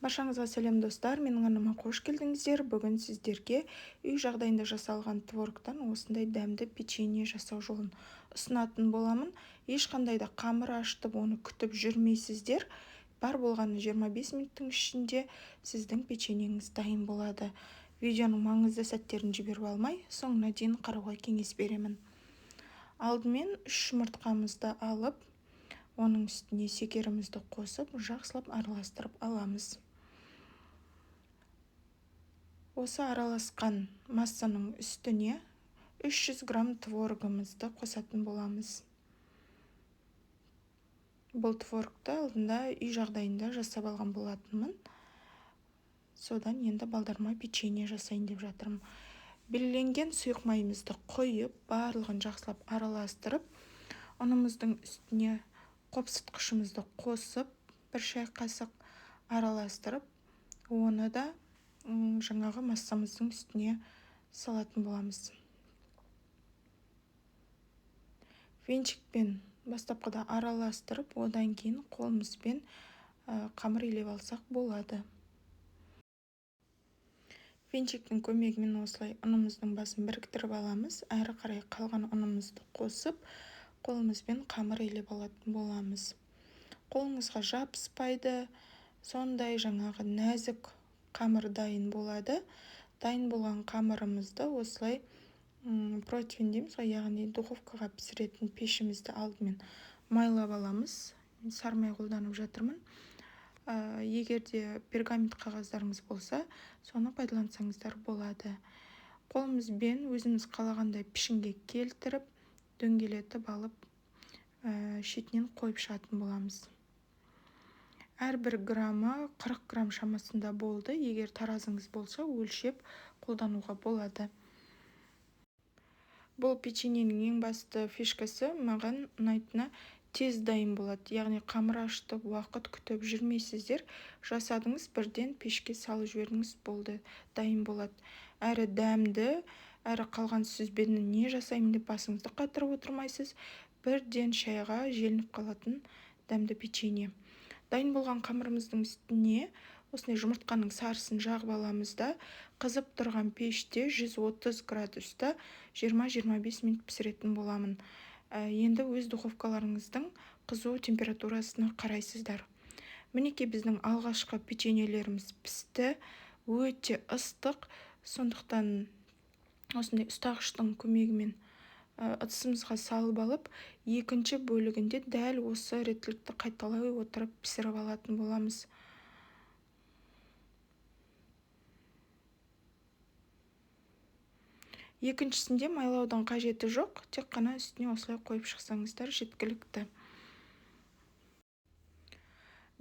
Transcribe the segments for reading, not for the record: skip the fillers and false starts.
Баршаңызға сәлем достар, менің арнама қош келдіңіздер. Бүгін сіздерге үй жағдайында жасалған творогтан осындай дәмді печенье жасау жолын ұсынатын боламын. Ешқандай да қамыр ашытып, оны күтіп жүрмейсіздер. Бар болғаны 25 минуттың ішінде сіздің печеньеңіз дайын болады. Видеоның маңызды сәттерін жіберіп алмай, соңына дейін қарауға кеңес беремін. Алдымен 3 жұмыртқамызды алып, оның үстіне шекерімізді қосып, жақсылап араластырып аламыз. Осы араласқан массаның үстіне 300 грамм творогымызды қосатын боламыз. Бұл творогты алдында үй жағдайында жасап алған болатынмын. Содан енді балдарыма печенье жасайын деп жатырмын. Белгіленген сұйық майымызды қойып, барлығын жақсылап араластырып, ұнымыздың үстіне қопсытқышымызды қосып, 1 шай қасық араластырып, оны да жаңағы массамыздың үстіне салатын боламыз. Венчикпен бастапқыда араластырып, одан кейін қолымызбен қамыр илеп алсақ болады. Венчиктің көмегімен осылай ұнымыздың басын біріктіріп аламыз. Әрі қарай қалған ұнымызды қосып, қолымызбен қамыр илеп алатын боламыз. Қолыңызға жабыспайды, сондай жаңағы нәзік қамыр дайын болады. Дайын болған қамырымызды осылай противень дейміз, яғни духовкаға пісіретін пешімізді алдымен майлап аламыз. Мен сармай қолданып жатырмын. Егерде пергамент қағаздарыңыз болса, соны пайдалансаңыздар болады. Қолымызбен өзіміз қалағандай пішінге келтіріп, дөңгелетіп алып, шетінен қойып шығатын боламыз. Әрбір граммы 40 грамм шамасында болды. Егер таразыңыз болса, өлшеп қолдануға болады. Бұл печеньенің ең басты фишкасы маған ұнайтыны тез дайын болады. Яғни қамыр ашытып, уақыт күтіп жүрмейсіздер. Жасадыңыз, бірден пешке салып жібердіңіз, болды, дайын болады. Әрі дәмді, әрі қалған сүзбені не жасаймын деп басыңызды қатырып отырмайсыз. Бірден шайға желініп қалатын дәмді печенье. Дайын болған қамырымыздың үстіне осындай жұмыртқаның сарысын жағып аламыз да, қызып тұрған пеште 130 градуста 20-25 минут пісіретін боламын. Енді өз духовкаларыңыздың қызу температурасына қарайсыздар. Мінекей біздің алғашқы печеньелеріміз пісті, өте ыстық, сондықтан осындай ұстағыштың көмегімен ыдысымызға салып алып, екінші бөлігінде дәл осы реттілікті қайталай отырып пісіріп алатын боламыз. Екіншісінде майлаудың қажеті жоқ, тек қана үстіне осылай қойып шықсаңыздар жеткілікті.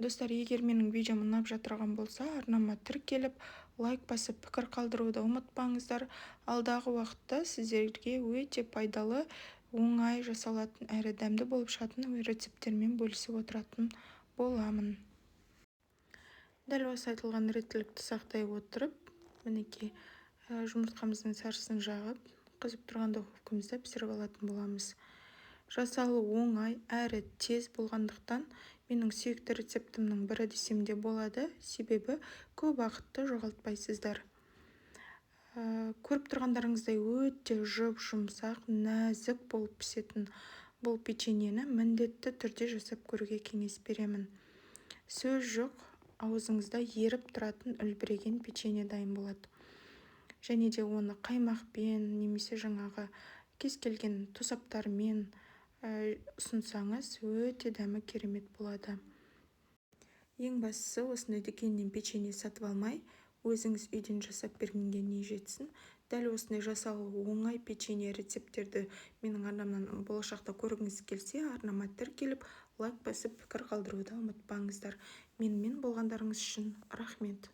Достар, егер менің видеом ұнап жатырған болса, арнама тіркеліп, лайк басып, пікір қалдыруды ұмытпаңыздар. Алдағы уақытта сіздерге өте пайдалы, оңай жасалатын әрі дәмді болып шығатын рецепттермен бөлісіп отыратын боламын. Дәл осы айтылған реттілікті сақтай отырып, мінекей жұмыртқамыздың сарысын жағып, қызып тұрған духовкамызда пісіріп алатын боламыз. Жасалу оңай әрі тез болғандықтан менің сүйікті рецептімнің бірі десем де болады, себебі көп уақытты жоғалтпайсыздар. Көріп тұрғандарыңыздай өте жұп-жұмсақ, нәзік болып пісетін бұл печеньені міндетті түрде жасап көруге кеңес беремін. Сөз жоқ, аузыңызда еріп тұратын үлбіреген печенье дайын болады. Және де оны қаймақпен, немесе жаңағы кез келген тосаптармен ұсынсаңыз, өте дәмі керемет болады. Ең бастысы, осындай дүкеннен печенье сатып алмай, өзіңіз үйден жасап бергенге не жетсін. Дәл осындай жасалуы оңай печенье рецепттерді менің арнамнан болашақта көргіңіз келсе, арнама тіркеліп, лайк басып, пікір қалдыруды ұмытпаңыздар. Менімен болғандарыңыз үшін рахмет.